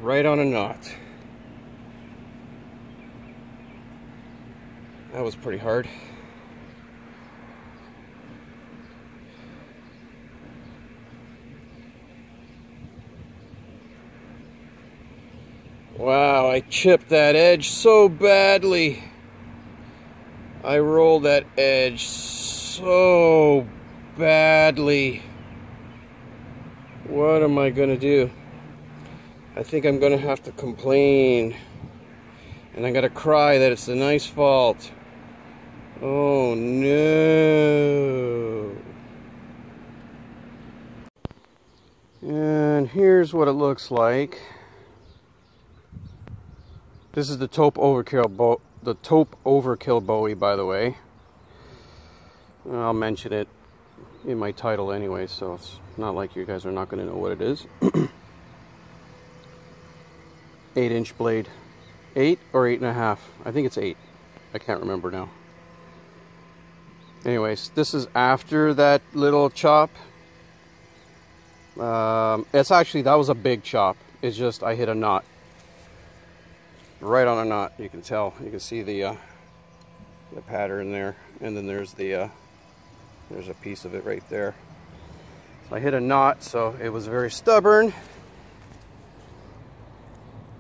Right on a knot. That was pretty hard. Wow, I chipped that edge so badly. I rolled that edge so badly. What am I gonna do? I think I'm gonna have to complain. And I gotta cry that it's the knife's fault. Oh no. And here's what it looks like. This is the Tope Overkill Bowie, by the way. I'll mention it in my title anyway, so it's not like you guys are not going to know what it is. 8-inch blade. 8 or 8.5? I think it's 8. I can't remember now. Anyways, this is after that little chop. It's actually, that was a big chop. It's just I hit a knot. Right on a knot, you can tell. You can see the pattern there, and then there's a piece of it right there. So I hit a knot, so it was very stubborn,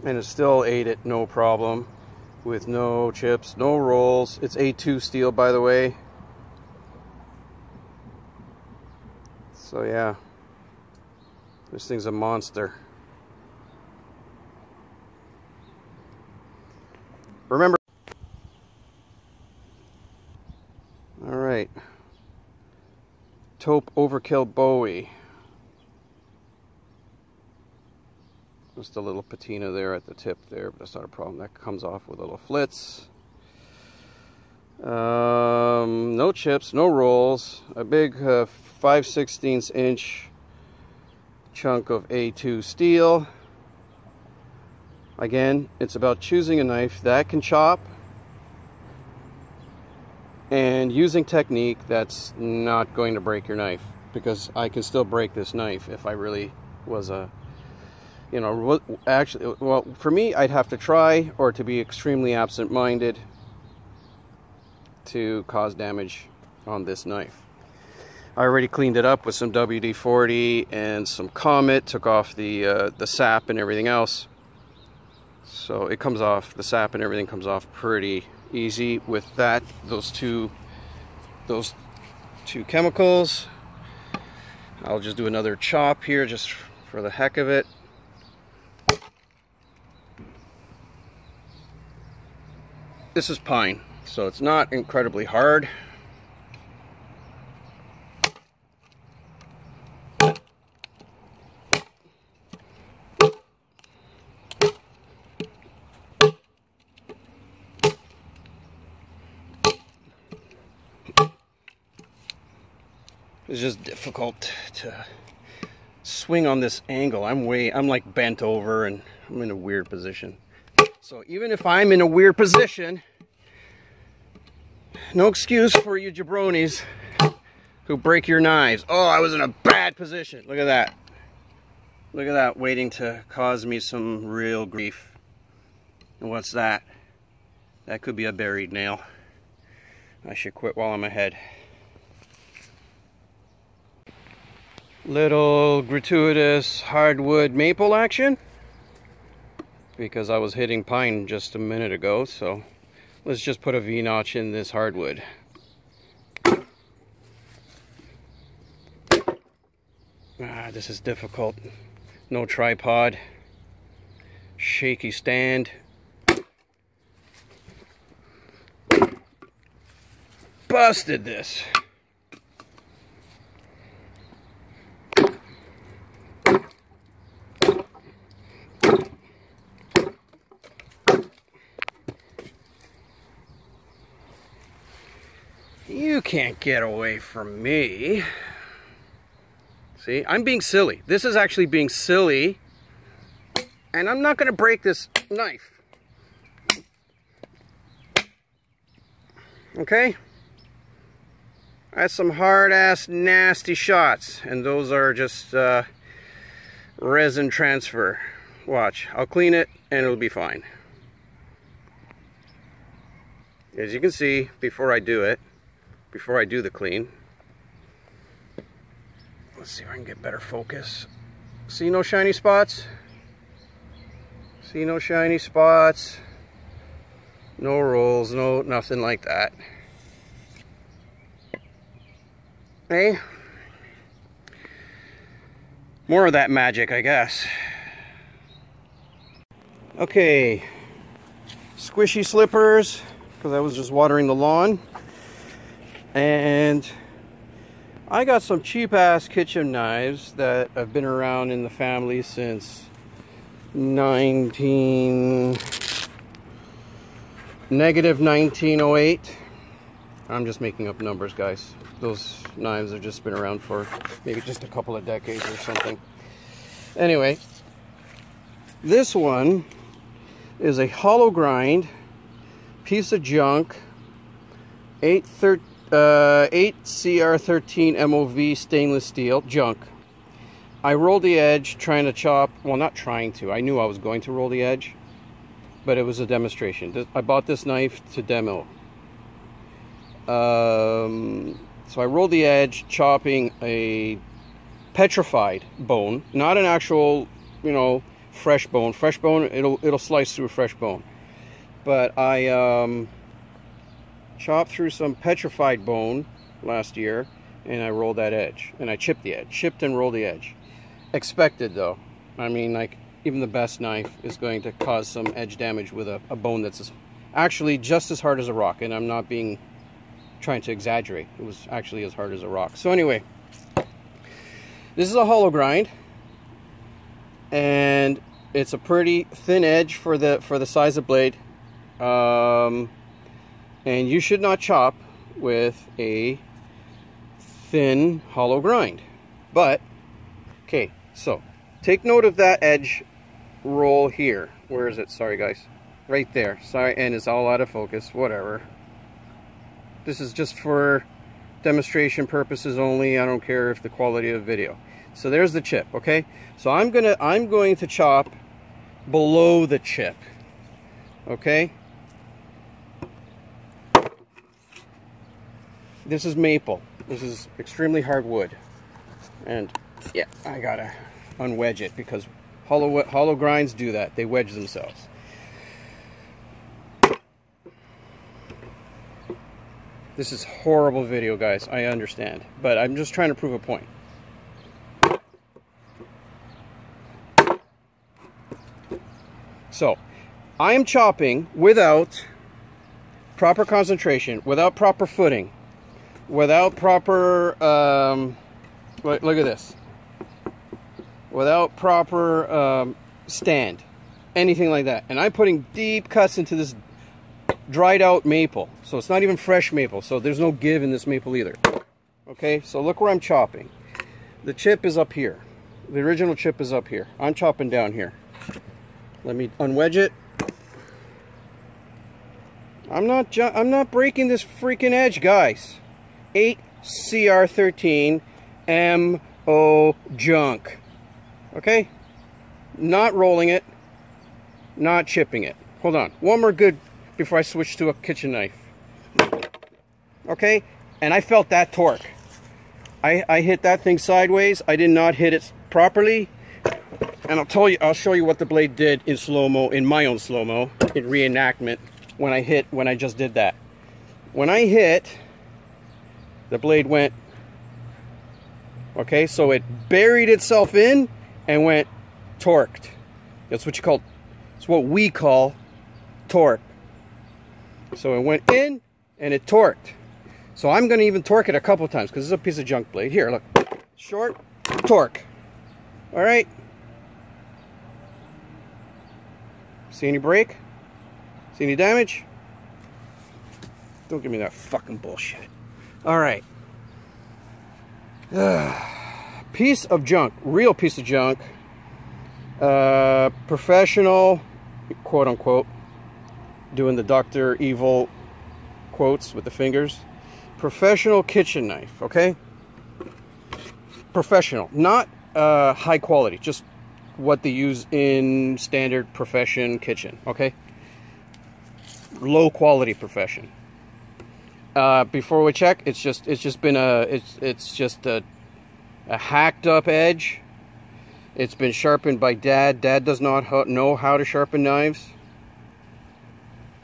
and it still ate it no problem, with no chips, no rolls. It's A2 steel, by the way. So yeah, this thing's a monster. Remember, all right, Tope Overkill Bowie. Just a little patina there at the tip there, but that's not a problem. That comes off with a little flitz. No chips, no rolls. A big 5/16 inch chunk of A2 steel. Again, it's about choosing a knife that can chop and using technique that's not going to break your knife, because I can still break this knife if I really was a, you know, actually, well, for me, I'd have to try or to be extremely absent-minded to cause damage on this knife. I already cleaned it up with some WD-40 and some Comet, took off the sap and everything else. So it comes off, the sap and everything comes off pretty easy with that, those two chemicals. I'll just do another chop here just for the heck of it. This is pine, so it's not incredibly hard. It's just difficult to swing on this angle. I'm like bent over and I'm in a weird position. So even if I'm in a weird position, no excuse for you jabronis who break your knives. Oh, I was in a bad position. Look at that. Look at that, waiting to cause me some real grief. And what's that? That could be a buried nail. I should quit while I'm ahead. Little gratuitous hardwood maple action, because I was hitting pine just a minute ago, so let's just put a V-notch in this hardwood. This is difficult. No tripod, shaky stand. Busted this. You can't get away from me. See, I'm being silly. This is actually being silly. And I'm not going to break this knife. Okay? That's some hard-ass, nasty shots. And those are just resin transfer. Watch. I'll clean it and it'll be fine. As you can see, before I do the clean, let's see if I can get better focus. See no shiny spots? See no shiny spots? No rolls, no nothing like that. Hey? More of that magic, I guess. Okay. Squishy slippers, because I was just watering the lawn. And I got some cheap-ass kitchen knives that have been around in the family since -1908. I'm just making up numbers, guys. Those knives have just been around for maybe just a couple of decades or something. Anyway, this one is a hollow grind piece of junk, 8 CR13 MOV stainless steel junk. I rolled the edge trying to chop, well, not trying to, I knew I was going to roll the edge, but it was a demonstration. I bought this knife to demo. So I rolled the edge chopping a petrified bone, not an actual, you know, fresh bone. Fresh bone, it'll slice through a fresh bone. But I chopped through some petrified bone last year, and I rolled that edge, and I chipped the edge, chipped and rolled the edge. Expected though. I mean, like, even the best knife is going to cause some edge damage with a bone that's actually just as hard as a rock, and I'm not trying to exaggerate. It was actually as hard as a rock. So anyway, this is a hollow grind, and it's a pretty thin edge for the size of blade, and you should not chop with a thin hollow grind. But okay, so take note of that edge roll here. Where is it? Sorry guys, right there. Sorry, and it's all out of focus. Whatever. This is just for demonstration purposes only. I don't care if the quality of the video. So there's the chip, okay? So I'm going to chop below the chip. Okay? This is maple. This is extremely hard wood. And yeah, I gotta unwedge it because hollow grinds do that. They wedge themselves. This is horrible video, guys. I understand. But I'm just trying to prove a point. So, I am chopping without proper concentration, without proper footing, without proper, look at this, without proper stand, anything like that. And I'm putting deep cuts into this dried out maple, so it's not even fresh maple, so there's no give in this maple either. Okay, so look where I'm chopping. The chip is up here. The original chip is up here. I'm chopping down here. Let me unwedge it. I'm not breaking this freaking edge, guys. 8 CR13 MO junk. Okay? Not rolling it, not chipping it. Hold on. One more good before I switch to a kitchen knife. Okay? And I felt that torque. I hit that thing sideways. I did not hit it properly. And I'll show you what the blade did in slow-mo, in my own slow-mo, in reenactment, when I just did that. When I hit, the blade went, okay, so it buried itself in and went torqued. That's what we call torque. So it went in and it torqued. So I'm going to even torque it a couple times because it's a piece of junk blade. Here, look. Short, torque. All right. See any break? See any damage? Don't give me that fucking bullshit. All right. Piece of junk. Real piece of junk. Professional, quote unquote. Doing the Dr. Evil quotes with the fingers. Professional kitchen knife, okay? Professional, not high quality, just what they use in standard profession kitchen, okay? Low quality profession. Before we check, it's just a hacked up edge. It's been sharpened by Dad. Dad does not know how to sharpen knives.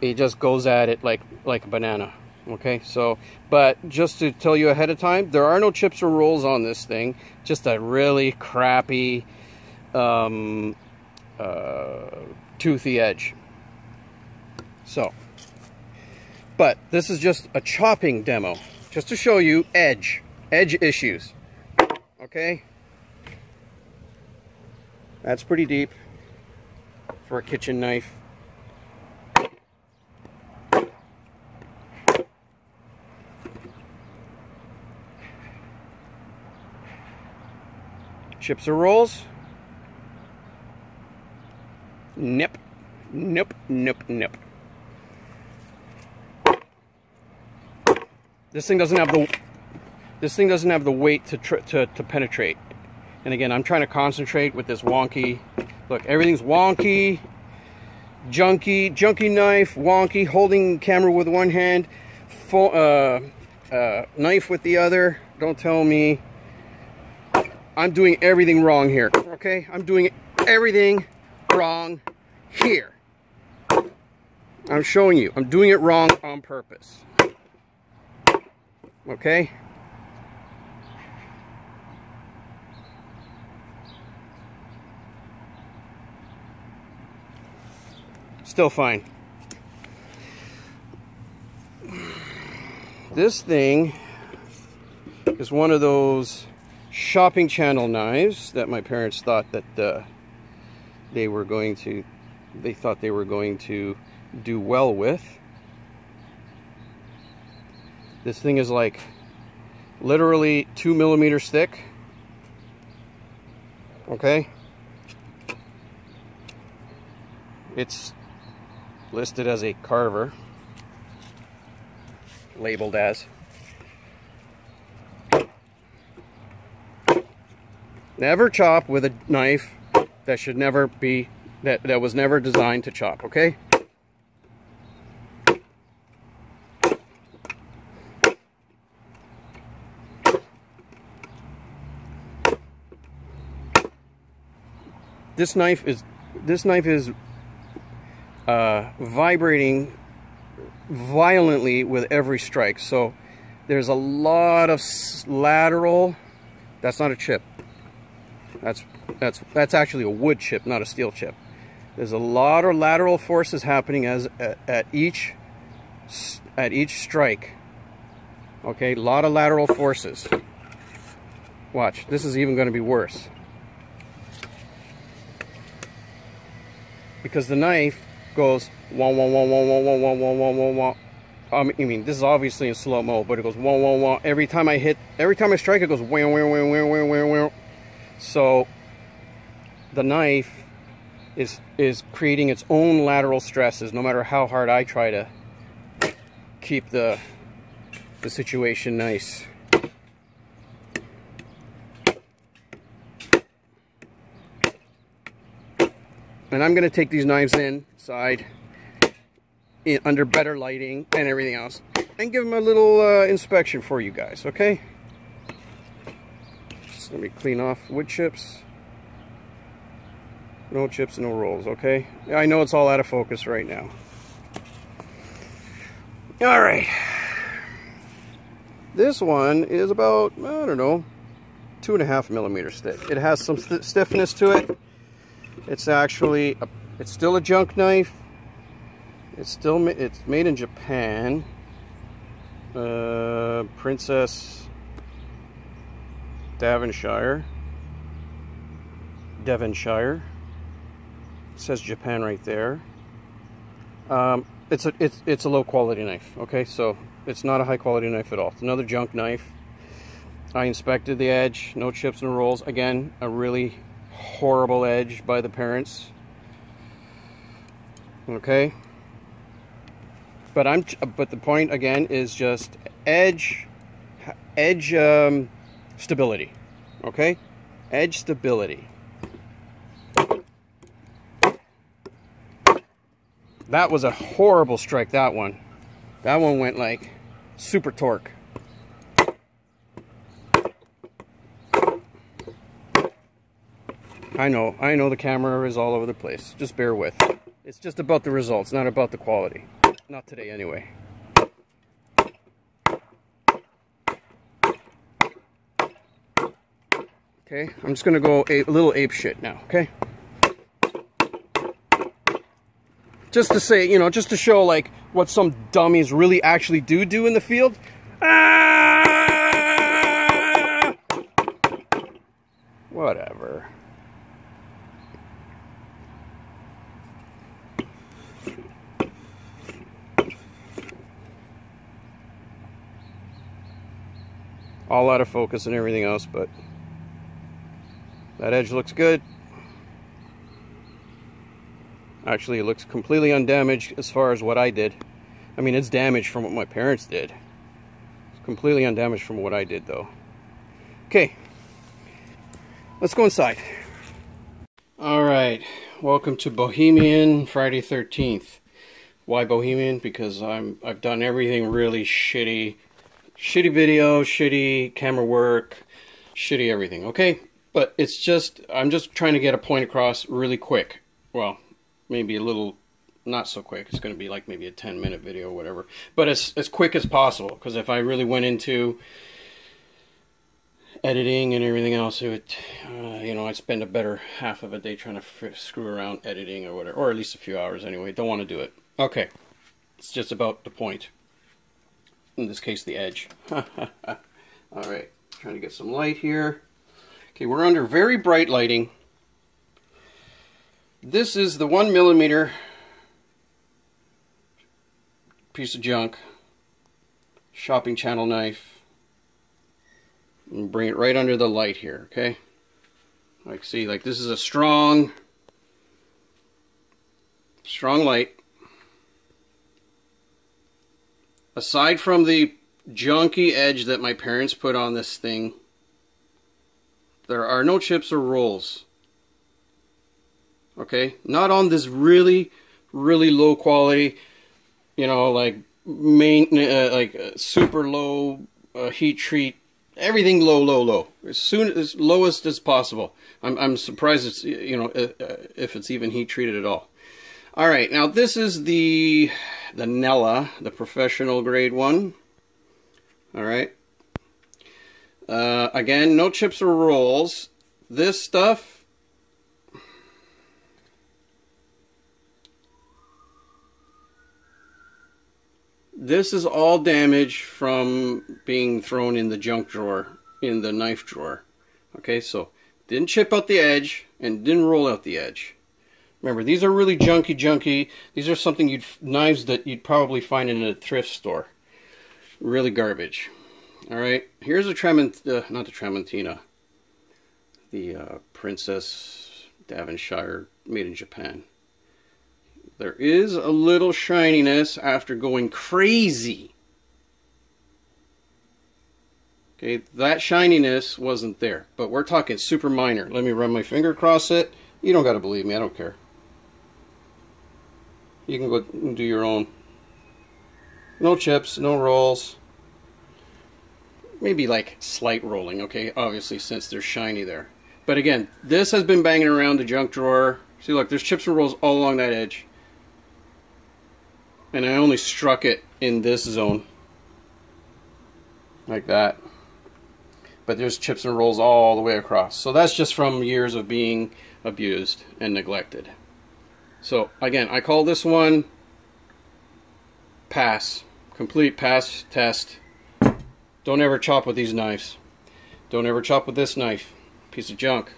He just goes at it like a banana. Okay, so, but just to tell you ahead of time, there are no chips or rolls on this thing. Just a really crappy, toothy edge. So, but this is just a chopping demo, just to show you edge issues. Okay, that's pretty deep for a kitchen knife. Chips or rolls? Nope. Nope, nope, nope. This thing doesn't have the weight to penetrate. And again, I'm trying to concentrate with this wonky. Look, everything's wonky, junky knife, wonky, holding camera with one hand, knife with the other. Don't tell me I'm doing everything wrong here, okay? I'm doing everything wrong here. I'm showing you. I'm doing it wrong on purpose. Okay? Still fine. This thing is one of those shopping channel knives that my parents thought that they thought they were going to do well with. This thing is like literally 2 millimeters thick. Okay, it's listed as a carver, labeled as. Never chop with a knife that should never be, that was never designed to chop, okay? This knife is vibrating violently with every strike. So there's a lot of lateral. That's not a chip. That's actually a wood chip, not a steel chip. There's a lot of lateral forces happening at each strike. Okay, a lot of lateral forces. Watch, this is even going to be worse. Because the knife goes wah wah wah wah wah wah wah wah wah wah wah. I mean, this is obviously in slow-mo, but it goes wah wah wah. Every time I strike, it goes wah wah wah wah wah wah wah. So the knife is creating its own lateral stresses, no matter how hard I try to keep the situation nice. And I'm going to take these knives inside under better lighting and everything else and give them a little inspection for you guys, okay? Just let me clean off wood chips. No chips, no rolls, okay? I know it's all out of focus right now. All right. This one is about, I don't know, 2.5 millimeters thick. It has some stiffness to it. It's actually, it's still a junk knife. It's made in Japan. Princess Devonshire. It says Japan right there. It's a low quality knife. Okay, so it's not a high quality knife at all. It's another junk knife. I inspected the edge. No chips and rolls. Again, a really horrible edge by the parents. Okay, but the point again is just edge stability. Okay, edge stability. That was a horrible strike, that one. That one went like super torque. I know the camera is all over the place. Just bear with. It's just about the results, not about the quality. Not today, anyway. Okay, I'm just gonna go a little ape shit now, okay? Just to say, you know, just to show like what some dummies really actually do in the field. Ah! Whatever. All out of focus and everything else, but that edge looks good. Actually, it looks completely undamaged as far as what I did. I mean, it's damaged from what my parents did. It's completely undamaged from what I did, though. Okay, let's go inside. All right, welcome to Bohemian Friday 13th. Why Bohemian? Because I've done everything really shitty. Shitty video, shitty camera work, shitty everything, okay? But it's just, I'm just trying to get a point across really quick. Well, maybe a little, not so quick. It's going to be like maybe a 10-minute video or whatever. But as quick as possible, because if I really went into editing and everything else, it would, you know, I'd spend a better half of a day trying to screw around editing or whatever, or at least a few hours anyway. Don't want to do it. Okay, it's just about the point. In this case, the edge. Alright, trying to get some light here. Okay, we're under very bright lighting. This is the 1mm piece of junk. Shopping channel knife. And bring it right under the light here, okay? Like, see, like this is a strong light. Aside from the junky edge that my parents put on this thing, there are no chips or rolls. Okay? Not on this really, really low quality, you know, like super low heat treat. Everything low. As lowest as possible. I'm surprised it's, you know, if it's even heat treated at all. All right, now this is the Nella, the professional grade one. All right. Again, no chips or rolls. This stuff, this is all damage from being thrown in the junk drawer, in the knife drawer. Okay, so didn't chip out the edge and didn't roll out the edge. Remember, these are really junky. These are something knives that you'd probably find in a thrift store. Really garbage. All right, here's a not the Tramontina, the Princess Devonshire, made in Japan. There is a little shininess after going crazy. Okay, that shininess wasn't there, but we're talking super minor. Let me run my finger across it. You don't got to believe me, I don't care. You can go and do your own. No chips, no rolls. Maybe like slight rolling, okay? Obviously, since they're shiny there. But again, this has been banging around the junk drawer. See, look, there's chips and rolls all along that edge. And I only struck it in this zone. Like that. But there's chips and rolls all the way across. So that's just from years of being abused and neglected. So again, I call this one pass. Complete pass test. Don't ever chop with these knives. Don't ever chop with this knife. Piece of junk.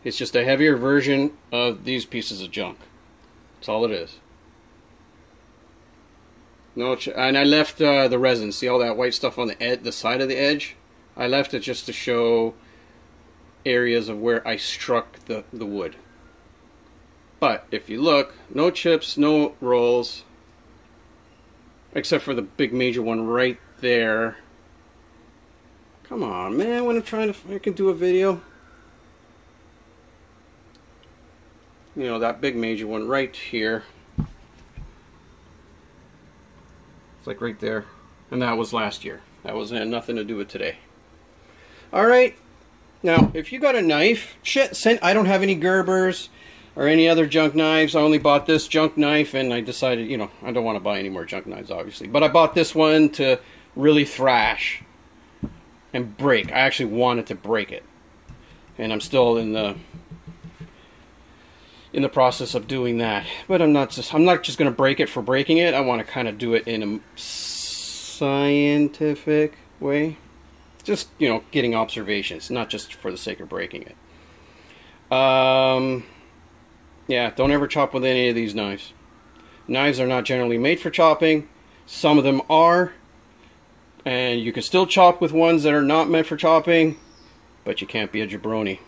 It's just a heavier version of these pieces of junk. That's all it is. No, and I left the resin. See all that white stuff on the side of the edge? I left it just to show areas of where I struck the wood. But if you look, no chips, no rolls, except for the big major one right there. Come on, man, when I'm trying to freaking do a video. You know, that big major one right here. It's like right there. And that was last year. That had nothing to do with today. Alright. Now, if you got a knife, I don't have any Gerbers or any other junk knives. I only bought this junk knife, and I decided, you know, I don't want to buy any more junk knives, obviously. But I bought this one to really thrash and break. I actually wanted to break it. And I'm still in the process of doing that. But I'm not just going to break it for breaking it. I want to kind of do it in a scientific way. Just, you know, getting observations, not just for the sake of breaking it. Yeah, don't ever chop with any of these knives. Knives are not generally made for chopping. Some of them are. And you can still chop with ones that are not meant for chopping, but you can't be a jabroni.